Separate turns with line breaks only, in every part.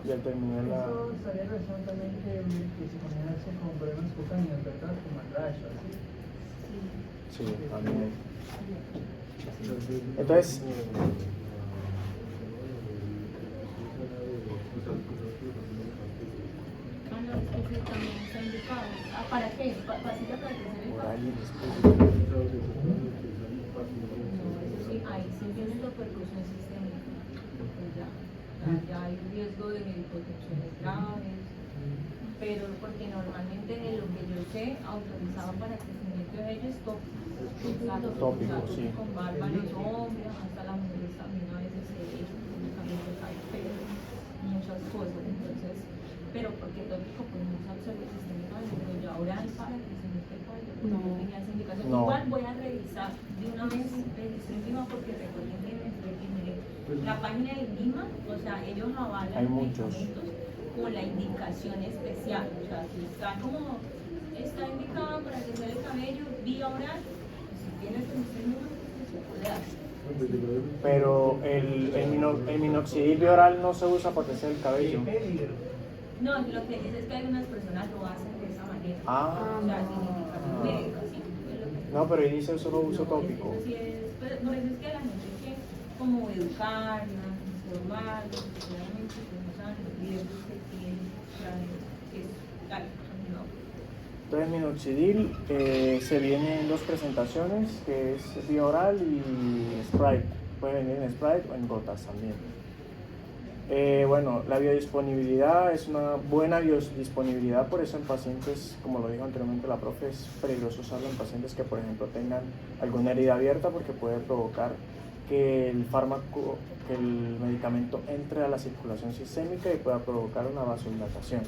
ya terminé la...
Eso estaría relacionado también que se combinase con problemas cutáneos, ¿verdad? Como el rash, así.
Sí, también. Entonces,
Sí, también está indicado. ¿Para qué? ¿Pasilla para crecer el
oral
cabello?
y después...
No, eso sí, ahí sí tiene repercusión sistémica. Pues ya hay riesgo de infecciones graves, pero porque normalmente de lo que yo sé, autorizado para crecimiento de ellos es tópico.
Tópico, sí.
Con barba los hombres, hasta las mujeres también a veces también se cae pelo, muchas cosas. Entonces, pero porque tópico pues no se absorbe sistémicamente, pero ya oral para crecimiento de cabello, no tenía esa indicación.
No.
Igual voy a revisar de una vez registro en Lima porque recuerden que la página de Lima, o sea, ellos avalan
Hay muchos
medicamentos con la indicación especial, o sea, si está como, está indicado para crecer el cabello vía oral, pues si tienes registro en Lima, pues se puede hacer.
Pero el minoxidil oral no se usa para crecer el cabello.
No, lo que dice es que algunas personas lo hacen de esa manera.
Ah.
O sea, sin indicación médica, ¿sí? Es lo que-
No, pero ahí dice solo uso
No,
tópico.
eso sí es, por eso es que la gente hay que como educarla, informarla, realmente que no saben los riesgos que tiene, o sea, que es tal, no.
Entonces, minoxidil se viene en dos presentaciones, que es vía oral y Sprite. Puede venir en Sprite o en gotas también. Bueno, la biodisponibilidad es una buena biodisponibilidad, por eso en pacientes, como lo dijo anteriormente la profe, es peligroso usarlo en pacientes que, por ejemplo, tengan alguna herida abierta porque puede provocar que el fármaco, que el medicamento entre a la circulación sistémica y pueda provocar una vasodilatación.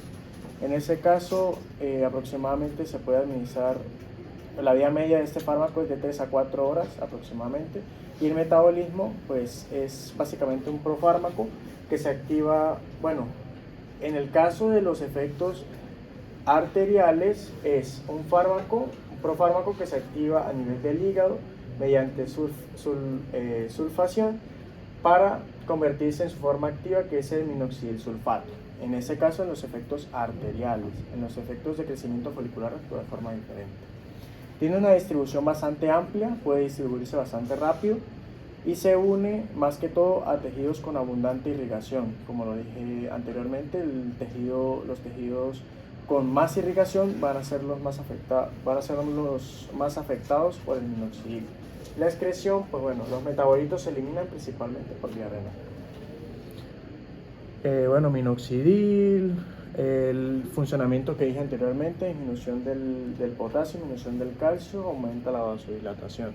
En ese caso, aproximadamente se puede administrar, la vida media de este fármaco es de 3 a 4 horas aproximadamente, y el metabolismo pues es básicamente un profármaco que se activa, bueno, en el caso de los efectos arteriales es un profármaco que se activa a nivel del hígado mediante sulfación para convertirse en su forma activa, que es el minoxidil sulfato. En ese caso, en los efectos arteriales. En los efectos de crecimiento folicular actúa de forma diferente. Tiene una distribución bastante amplia, puede distribuirse bastante rápido y se une más que todo a tejidos con abundante irrigación. Como lo dije anteriormente, los tejidos con más irrigación van a ser los más afectados por el minoxidil. La excreción, pues bueno, los metabolitos se eliminan principalmente por vía renal. Bueno, minoxidil, el funcionamiento que dije anteriormente, disminución del potasio, disminución del calcio, aumenta la vasodilatación.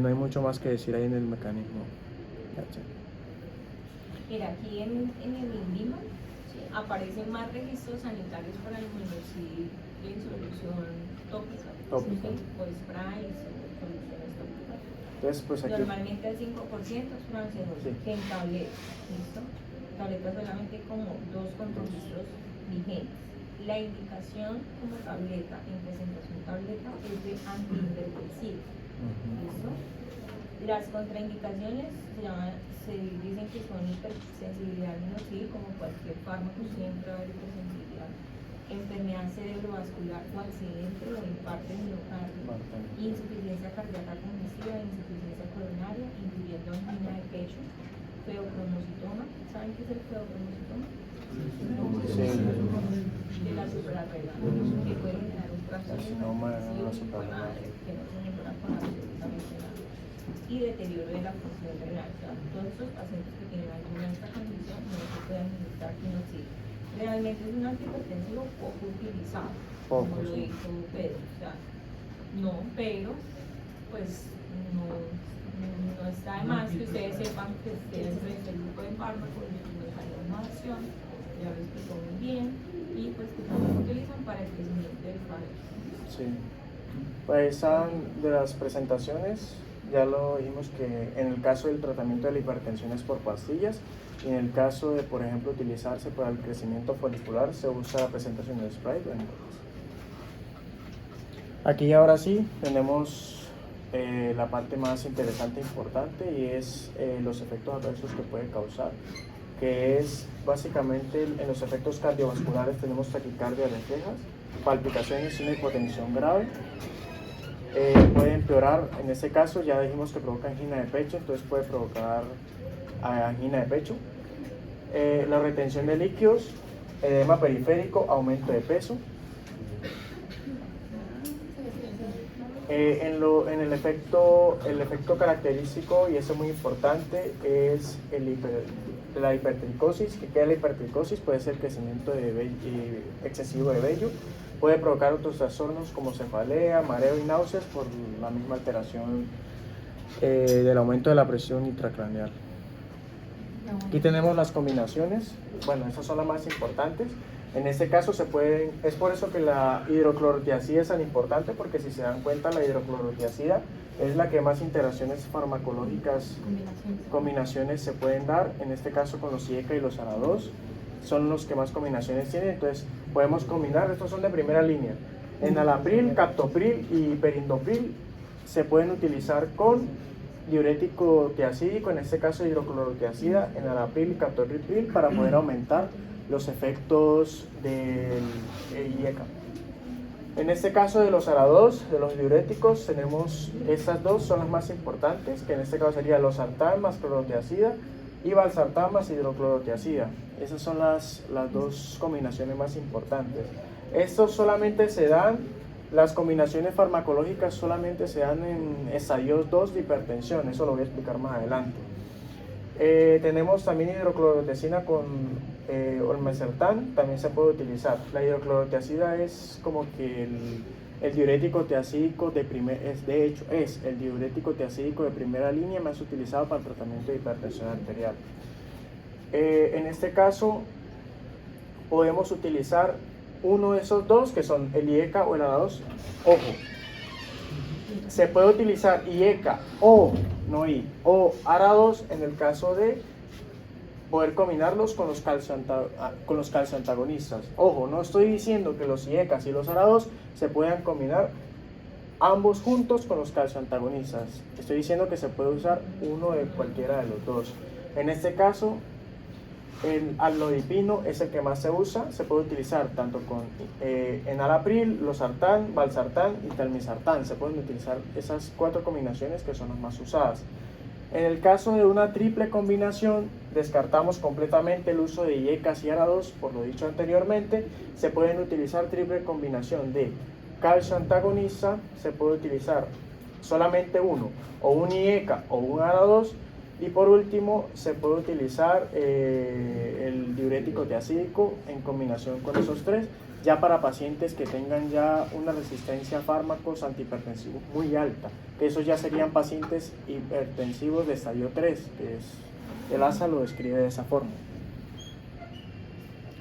No hay mucho más que decir ahí en el mecanismo.
Mira, aquí en el INVIMA aparecen más registros sanitarios para el minoxidil en solución tópica.
Tópica.
O sprays o soluciones tópicas.
Entonces, pues aquí...
Normalmente el 5% es francés,
Sí.
que en tabletas, ¿listo? Tabletas solamente como 2 con registros vigentes. La indicación como tableta, en presentación tableta, es de antihipertensivo. ¿Listo? Las contraindicaciones se dicen que son hipersensibilidad al minoxidil, como cualquier fármaco siempre va a haber hipersensibilidad. Enfermedad cerebrovascular o accidente o infarto de miocardio, insuficiencia cardíaca congestiva, insuficiencia coronaria, incluyendo angina de pecho, feocromocitoma. ¿Saben qué es el feocromocitoma?
Sí.
De la suprarrenal, que puede generar un
carcinoma de la suprarrenal,
que no se mejora con absolutamente nada, y deterioro de la función renal. O sea, todos estos pacientes que tienen alguna de esta condición no se pueden administrar minoxidil. Realmente es un antihipertensivo poco utilizado, como lo dijo Pedro. O sea, no, pero pues no está de más que ustedes sepan que dentro de este grupo de fármacos nos hay una acción, ya lo explicó muy bien, y pues que también se utilizan para el crecimiento del cabello.
Sí. Pues de las presentaciones, ya lo dijimos que en el caso del tratamiento de la hipertensión es por pastillas, y en el caso de, por ejemplo, utilizarse para el crecimiento folicular, se usa la presentación de spray o en gotas. Aquí ahora sí tenemos la parte más interesante e importante, y es los efectos adversos que puede causar que es básicamente en los efectos cardiovasculares tenemos taquicardia reflejas, palpitaciones y una hipotensión grave. Puede empeorar, en este caso ya dijimos que provoca angina de pecho, entonces puede provocar angina de pecho. La retención de líquidos, edema periférico, aumento de peso. En el efecto característico, y eso es muy importante, es la hipertricosis. ¿Qué es la hipertricosis? Puede ser crecimiento excesivo de vello, puede provocar otros trastornos como cefalea, mareo y náuseas por la misma alteración del aumento de la presión intracraneal. Aquí tenemos las combinaciones, bueno, esas son las más importantes. En este caso es por eso que la hidroclorotiazida es tan importante, porque si se dan cuenta la hidroclorotiazida es la que más interacciones farmacológicas, combinaciones se pueden dar, en este caso con los IECA y los ARA2, son los que más combinaciones tienen, entonces podemos combinar, estos son de primera línea, enalapril, captopril y perindopril se pueden utilizar con diurético tiazídico, en este caso hidroclorotiazida, enalapril y captopril para poder aumentar los efectos del IECA. En este caso de los ARA2, de los diuréticos, tenemos estas dos, son las más importantes, que en este caso sería losartán más clorotiazida y valsartán más hidroclorotiazida. Esas son las dos combinaciones más importantes. Estos solamente se dan, las combinaciones farmacológicas solamente se dan en estadios 2 de hipertensión, eso lo voy a explicar más adelante. Tenemos también hidroclorotiazida con olmesartán, también se puede utilizar. La hidroclorotiazida es como que el diurético tiazídico de el diurético tiazídico de primera línea más utilizado para el tratamiento de hipertensión arterial. En este caso podemos utilizar uno de esos dos, que son el IECA o el ARA2. Ojo, se puede utilizar IECA o ARA2 en el caso de poder combinarlos con los calcioantagonistas. Ojo, no estoy diciendo que los IECAs y los ARA2 se puedan combinar ambos juntos con los calcioantagonistas. Estoy diciendo que se puede usar uno de cualquiera de los dos. En este caso, el amlodipino es el que más se usa, se puede utilizar tanto con enalapril, losartán, valsartán y telmisartán. Se pueden utilizar esas 4 combinaciones que son las más usadas. En el caso de una triple combinación, descartamos completamente el uso de IECAs y ARA2, por lo dicho anteriormente. Se pueden utilizar triple combinación de calcio antagonista, se puede utilizar solamente uno, o un IECA o un ARA2. Y por último, se puede utilizar el diurético tiazídico en combinación con esos 3, ya para pacientes que tengan ya una resistencia a fármacos antihipertensivos muy alta, que esos ya serían pacientes hipertensivos de estadio 3, que es, el ASA lo describe de esa forma.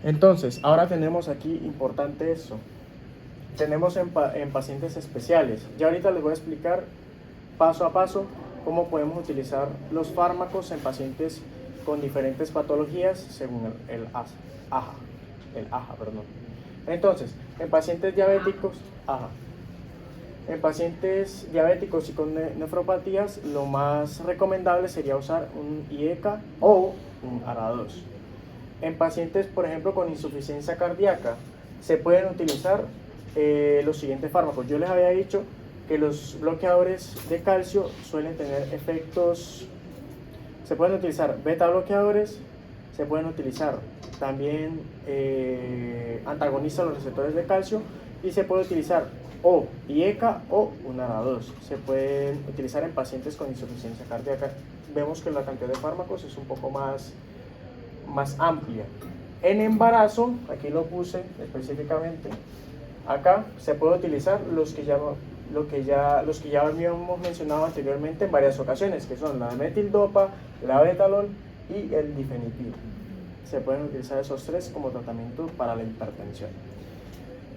Entonces, ahora tenemos aquí, importante eso, tenemos en pacientes especiales. Ya ahorita les voy a explicar paso a paso cómo podemos utilizar los fármacos en pacientes con diferentes patologías según el AHA. Entonces, en pacientes diabéticos, en pacientes diabéticos y con nefropatías, lo más recomendable sería usar un IECA o un ARA2. En pacientes, por ejemplo, con insuficiencia cardíaca, se pueden utilizar los siguientes fármacos. Yo les había dicho que los bloqueadores de calcio suelen tener efectos, se pueden utilizar beta bloqueadores, se pueden utilizar también antagonistas a los receptores de calcio, y se puede utilizar o IECA o un ARA2. Se pueden utilizar en pacientes con insuficiencia cardíaca. Vemos que la cantidad de fármacos es un poco más amplia. En embarazo, aquí lo puse específicamente, acá se puede utilizar los que ya habíamos mencionado anteriormente en varias ocasiones, que son la metildopa, la betalol y el difenipil. Se pueden utilizar esos 3 como tratamiento para la hipertensión.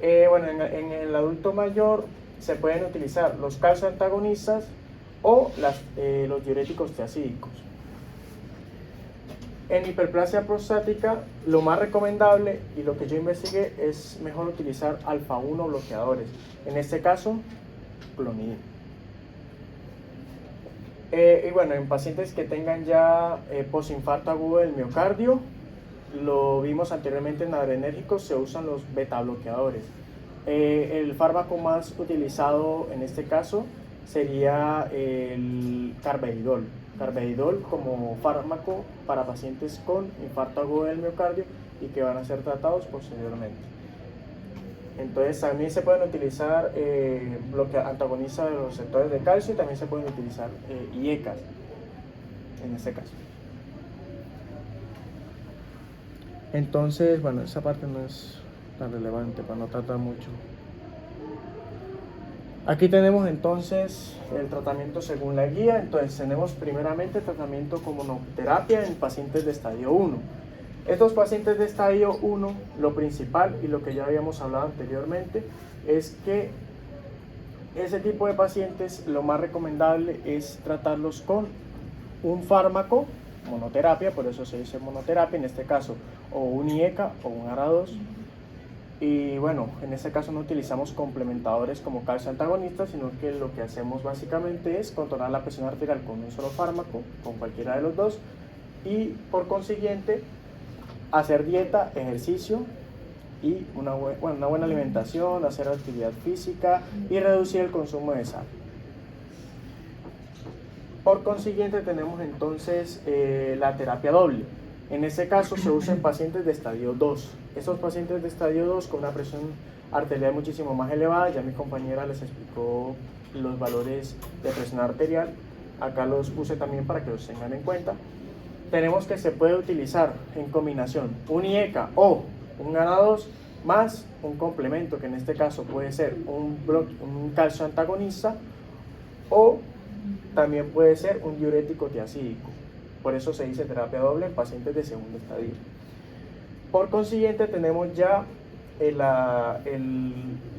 En el adulto mayor se pueden utilizar los calcioantagonistas o los diuréticos tiazídicos. En hiperplasia prostática, lo más recomendable y lo que yo investigué es mejor utilizar alfa-1 bloqueadores. En este caso, clonidina. Y bueno, en pacientes que tengan ya posinfarto agudo del miocardio, lo vimos anteriormente en adrenérgicos, se usan los beta bloqueadores. El fármaco más utilizado en este caso sería el carvedilol. Carvedilol como fármaco para pacientes con infarto agudo del miocardio y que van a ser tratados posteriormente. Entonces también se pueden utilizar antagonistas de los receptores de calcio y también se pueden utilizar IECAs en este caso. Entonces, bueno, esa parte no es tan relevante para no tratar mucho. Aquí tenemos entonces el tratamiento según la guía. Entonces tenemos primeramente tratamiento con monoterapia en pacientes de estadio 1. Estos pacientes de estadio 1, lo principal y lo que ya habíamos hablado anteriormente es que ese tipo de pacientes lo más recomendable es tratarlos con un fármaco, monoterapia, por eso se dice monoterapia, en este caso o un IECA o un ARA2. Y bueno, en este caso no utilizamos complementadores como calcio antagonistas, sino que lo que hacemos básicamente es controlar la presión arterial con un solo fármaco, con cualquiera de los dos, y por consiguiente hacer dieta, ejercicio y una buena alimentación, hacer actividad física y reducir el consumo de sal. Por consiguiente tenemos entonces la terapia doble. En este caso se usa en pacientes de estadio 2. Estos pacientes de estadio 2 con una presión arterial muchísimo más elevada, ya mi compañera les explicó los valores de presión arterial, acá los puse también para que los tengan en cuenta. Tenemos que se puede utilizar en combinación un IECA o un ARA2 más un complemento, que en este caso puede ser un calcio antagonista o también puede ser un diurético tiacídico. Por eso se dice terapia doble en pacientes de segundo estadio. Por consiguiente tenemos ya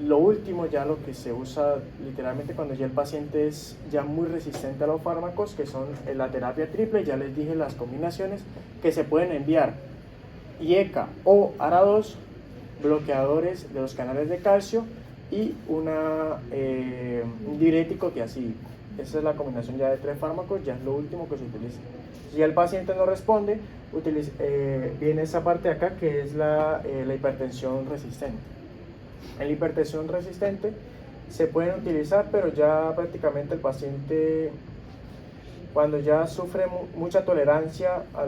lo último, ya lo que se usa literalmente cuando ya el paciente es ya muy resistente a los fármacos, que son la terapia triple. Ya les dije las combinaciones que se pueden enviar: IECA o ARA2, bloqueadores de los canales de calcio y un diurético tiacídico. Esa es la combinación ya de 3 fármacos, ya es lo último que se utiliza. Si el paciente no responde, viene esa parte de acá que es la hipertensión resistente. En la hipertensión resistente se pueden utilizar, pero ya prácticamente el paciente, cuando ya sufre mucha tolerancia a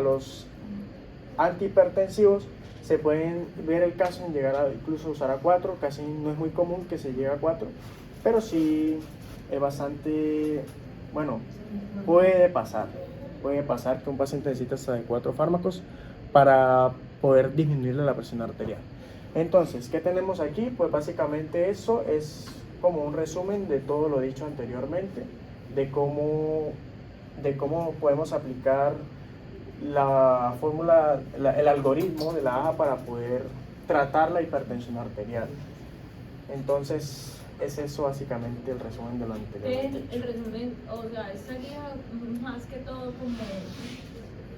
los antihipertensivos, se pueden ver el caso en llegar a incluso usar a 4, casi no es muy común que se llegue a 4, pero sí es bastante, bueno, puede pasar que un paciente necesite hasta de 4 fármacos para poder disminuirle la presión arterial. Entonces, ¿qué tenemos aquí? Pues básicamente eso es como un resumen de todo lo dicho anteriormente, de cómo podemos aplicar la fórmula, el algoritmo de la AHA para poder tratar la hipertensión arterial. Entonces, es eso básicamente el resumen de lo anterior.
El resumen, o sea, estaría más que todo como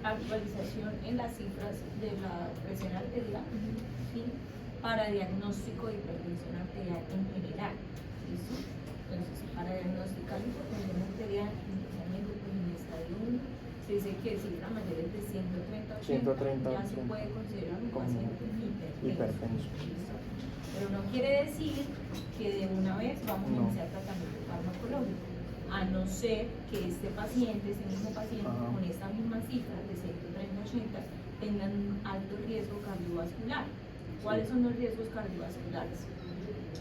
actualización en las cifras de la presión arterial, ¿sí? Para diagnóstico de hipertensión arterial en general, ¿listo? Entonces, para diagnosticar hipertensión arterial, inicialmente pues, en el estadio 1, se dice que cifras mayores de 130-80 ya se puede considerar un paciente hipertenso. Pero no quiere decir que de una vez vamos a iniciar tratamiento farmacológico, a no ser que este mismo paciente, con estas mismas cifras de 130-80, tengan un alto riesgo cardiovascular. ¿Cuáles son los riesgos cardiovasculares?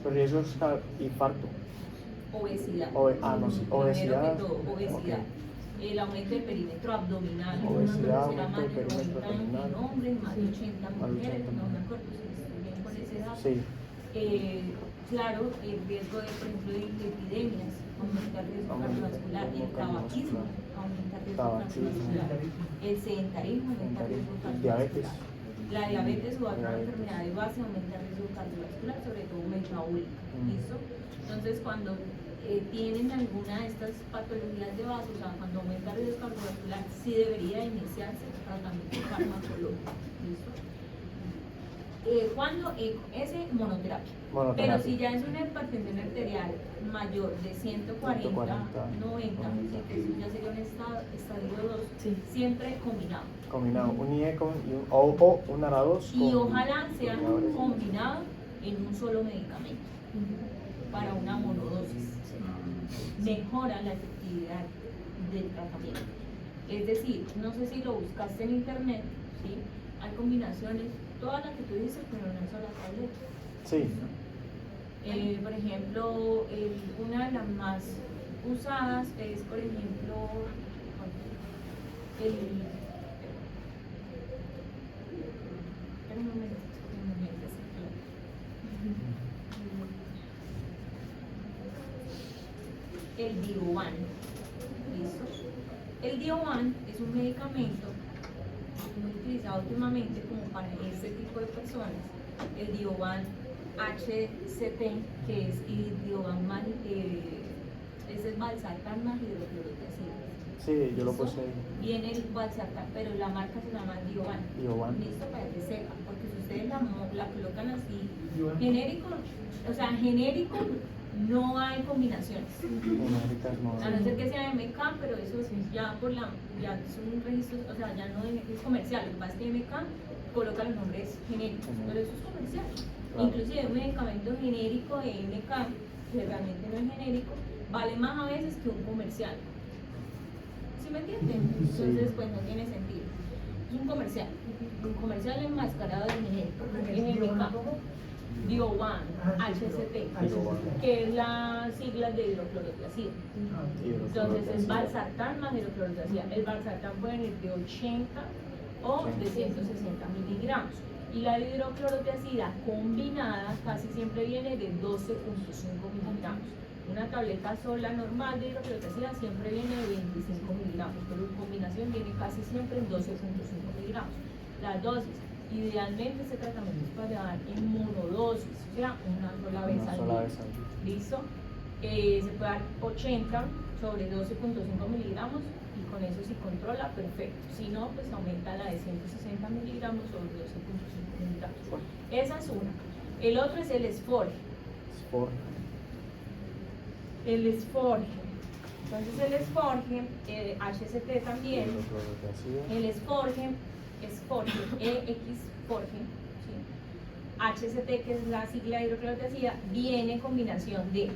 Los riesgos infarto.
Obesidad.
Obesidad.
Obesidad. Okay. El aumento del perímetro abdominal en
obesidad,
una más de 90 en hombres, más de 80 mujeres, no me acuerdo si estoy bien con ese dato. Sí. Claro, el riesgo de, por ejemplo, de epidemias, aumenta el riesgo cardiovascular, el tabaquismo aumenta el riesgo cardiovascular, el sedentarismo aumenta el riesgo cardiovascular, la diabetes o otra enfermedad de base aumenta el riesgo cardiovascular, sobre todo metabólica. ¿Listo? Entonces, cuando tienen alguna de estas patologías de base, o sea, cuando aumenta el riesgo cardiovascular, sí debería iniciarse el tratamiento farmacológico. ¿Listo? Cuando ese monoterapia.
Monoterapia.
Pero si ya es una hipertensión arterial mayor de 140, 90, eso ya sería un estadio 2,
Sí.
siempre combinado.
Combinado, un IE o un ARA2
Y
con
ojalá sea
bloqueadores.
combinado en un solo medicamento para una monodosis. Mejora la efectividad del tratamiento. Es decir, no sé si lo buscaste en internet, ¿sí? Hay combinaciones, todas las que tú dices, pero en una sola tableta.
Sí,
Por ejemplo, una de las más usadas es, por ejemplo, el... Espera un momento, el Diovan. ¿Listo? El Diovan es un medicamento muy utilizado últimamente como para este tipo de personas. El Diovan HCT, que es Diovan ese es valsartán más hidroclorotiazida.
sí, yo lo
¿Listo?
puse
Viene el valsartán, pero la marca se llama Diovan.
Diovan.
Listo, para que sepan, porque si ustedes la colocan así,
Diovan.
genérico, o sea, genérico no hay combinaciones.
genéricas, no.
A no ser que sea MK, pero eso es ya por ya son registros, o sea, ya no es comercial. Lo que pasa es que MK coloca los nombres genéricos, pero eso es comercial.
Claro.
Inclusive un medicamento genérico de MK, que realmente no es genérico, vale más a veces que un comercial. ¿Sí me entienden? Entonces, pues no tiene sentido. Es un comercial enmascarado de genérico, es MK. Diovan, HCT,
Diovan.
que es la sigla de hidroclorotiazida. Entonces es valsartán más hidroclorotiazida. El valsartán puede venir de 80 o de 160 miligramos. Y la hidroclorotiazida combinada casi siempre viene de 12.5 miligramos. Una tableta sola normal de hidroclorotiazida siempre viene de 25 miligramos, pero en combinación viene casi siempre en 12.5 miligramos. Las dosis. Idealmente este tratamiento es para dar en monodosis, o sea, una sola vez al día. ¿Listo? Se puede dar 80 sobre 12.5 miligramos y con eso si controla, perfecto. Si no, pues aumenta la de 160 miligramos sobre 12.5 miligramos. Esa es una. El otro es el Sforge. El Sforge. Entonces el Sforge, HCT también. El Sforge, Forge, ¿sí? HCT, que es la sigla de hidroclorotiazida, viene en combinación de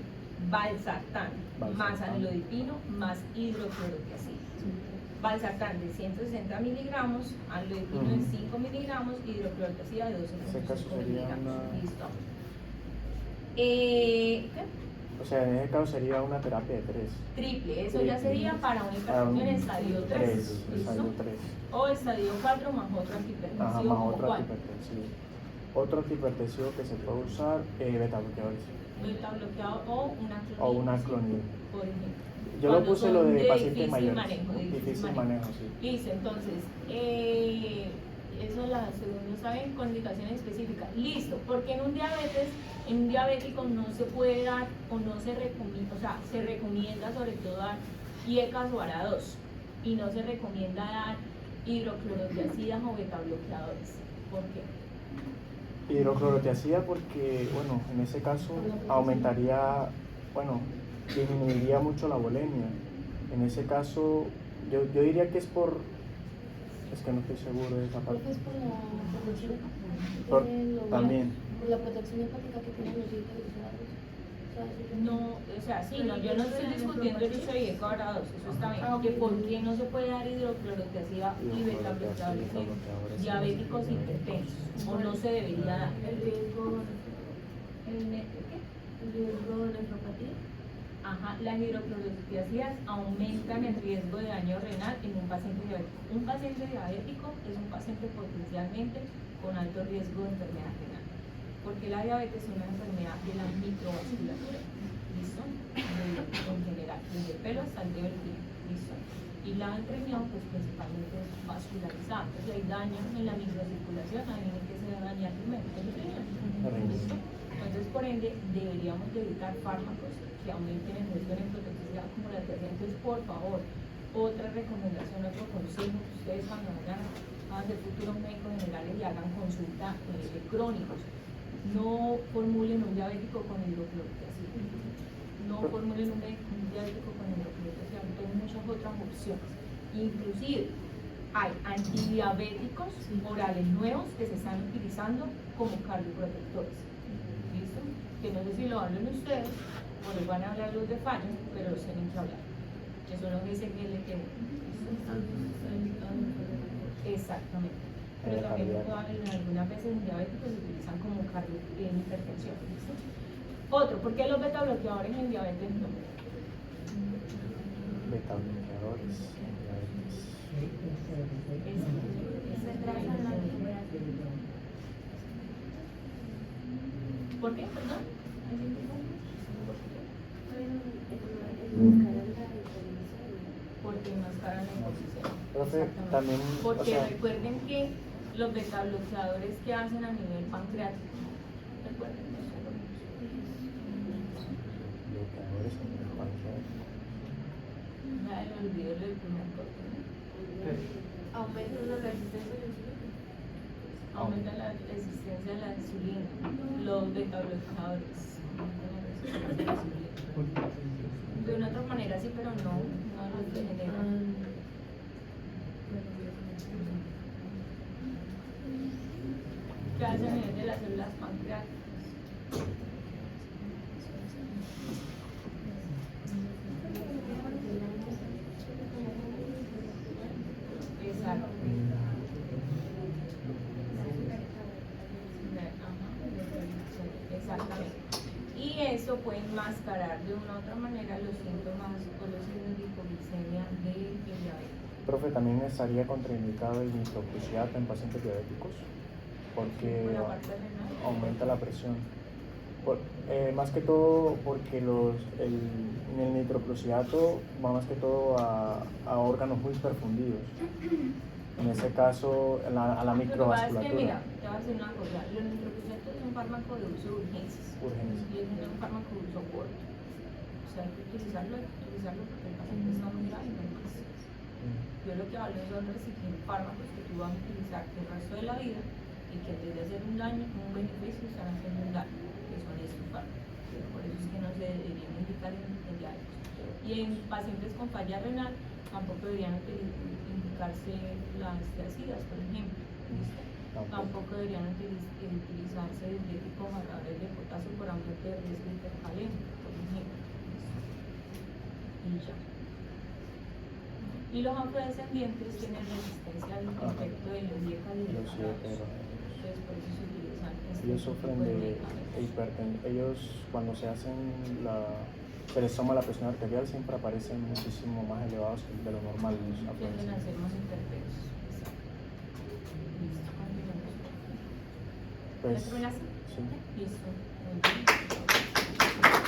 valsartán más amlodipino más hidroclorotiazida. Valsartán de 160 miligramos, amlodipino de 5 miligramos, hidroclorotiazida de 12,5 miligramos.
Una...
Listo. ¿Qué?
O sea, en ese caso sería una terapia de 3.
Triple, eso ya sería para una hipertensión en estadio 3.
Estadio 3.
O estadio 4 más otro
Ajá,
antihipertensivo.
más
¿o
otro
cuál?
antihipertensivo. Otro antihipertensivo que se puede usar, beta bloqueadores.
Beta bloqueado
O una clonidina.
por ejemplo.
Yo lo
Cuando
puse
son
lo de
de
pacientes
difícil
mayores.
manejo, de
Difícil manejo, sí.
Listo, entonces, eso según lo saben, con indicaciones específicas. Listo, porque en un diabético no se puede dar o no se recomienda, o sea, se recomienda sobre todo dar IECAS o ARA2 y no se recomienda dar hidroclorotiazidas o beta bloqueadores. ¿Por qué?
Hidroclorotiazida porque, bueno, en ese caso aumentaría, bueno, disminuiría mucho la bulimia. En ese caso, yo diría que es por, es que no estoy seguro de esa
Creo
parte.
que es por la protección hepática.
Por-
Tiene lo
también.
mismo, por la protección hepática que tienen los triglicéridos. O sea, eso es-
No, o sea, sí, no, yo no estoy discutiendo el uso de IECA ARA2, eso está bien. Que por qué no se puede dar hidroclorothiazida y beta bloqueadores en diabéticos hipertensos, o no se debería dar.
El riesgo,
¿Qué?
el riesgo de nefropatía.
Ajá, las hidroclorothiazidas aumentan el riesgo de daño renal en un paciente diabético. Un paciente diabético es un paciente potencialmente con alto riesgo de enfermedad renal, porque la diabetes es una enfermedad de la microvasculatura, ¿listo? En general, desde el pelo hasta el dedo del pie, ¿listo? Y la del riñón, pues principalmente es vascularizada, entonces hay daño en la microcirculación, ahí que se va a dañar primero el riñón, ¿listo? Entonces, por ende, deberíamos de evitar fármacos que aumenten el riesgo de nefrotoxicidad como las presentes, por favor. Otra recomendación, otro consejo que ustedes cuando vayan van a ser futuros médicos generales y hagan consulta de crónicos. No formulen un diabético con hidroclorotiazida. No formulen un diabético con hidroclorotiazida. Hay muchas otras opciones. Inclusive hay antidiabéticos orales nuevos que se están utilizando como cardioprotectores. ¿Listo? Que no sé si lo hablan ustedes o les van a hablar los de fallo, pero los tienen que hablar. Que son los SGLT1. Exactamente. Pero también en algunas veces en diabéticos se utilizan como en hipertensión. ¿Listo? Otro, ¿por qué los beta bloqueadores en diabetes no?
Beta bloqueadores en diabetes.
¿Por qué? ¿Perdón? Porque enmascaran la imposición.
Profe,
Exactamente.
también,
Porque
o sea,
recuerden que los beta bloqueadores que hacen a nivel pancreático, recuerden, no son lo mismo.
bloqueadores en el páncreas.
Nada me olvidé del primer corte.
Aumenta la resistencia a la insulina.
Aumenta la resistencia a la insulina. Los beta bloqueadores aumentan la resistencia a la insulina. De una otra manera sí, pero no los que generan. ¿Qué hacen a nivel de las células pancreáticas? Exacto. Exactamente. Y eso puede enmascarar de una u otra manera los síntomas o los signos de hipoglicemia del diabetes.
Profe, también estaría contraindicado el nitrogluciato en pacientes diabéticos porque
Por la parte renal.
aumenta la presión. Más que todo porque en el nitrogluciato va más que todo a órganos muy perfundidos. En ese caso, a la
Lo que pasa es que,
microvasculatura.
mira, te voy a decir una cosa, los nitrogluciatos es un fármaco de uso de urgencias.
Urgencias.
Y es un fármaco de uso corto. O sea, hay que utilizarlo porque el paciente está muy grave y no hay más. Yo lo que hablo son restringir fármacos que tú vas a utilizar el resto de la vida y que en vez de hacer un daño, un beneficio, están haciendo un daño, que son estos fármacos. Pero por eso es que no se deberían indicar en diabéticos. Y en pacientes con falla renal tampoco deberían indicarse las tiazidas, por ejemplo. ¿Listo? Tampoco deberían utilizarse diuréticos marcadores de potasio por aumento de riesgo hipercalémico, por ejemplo. Y ya. Y los afrodescendientes tienen resistencia al efecto de los diecadirrotados. Entonces, por eso se utilizan
Ellos sufren de hipertensión. Ellos, cuando se les toma la presión arterial, siempre aparecen muchísimo más elevados que de lo normal. Los
tienden a
afrodescendientes.
ser más hipertensos. Exacto. Listo, continuemos. ¿Ya
Pues,
terminaste?
sí.
Listo. Muy bien.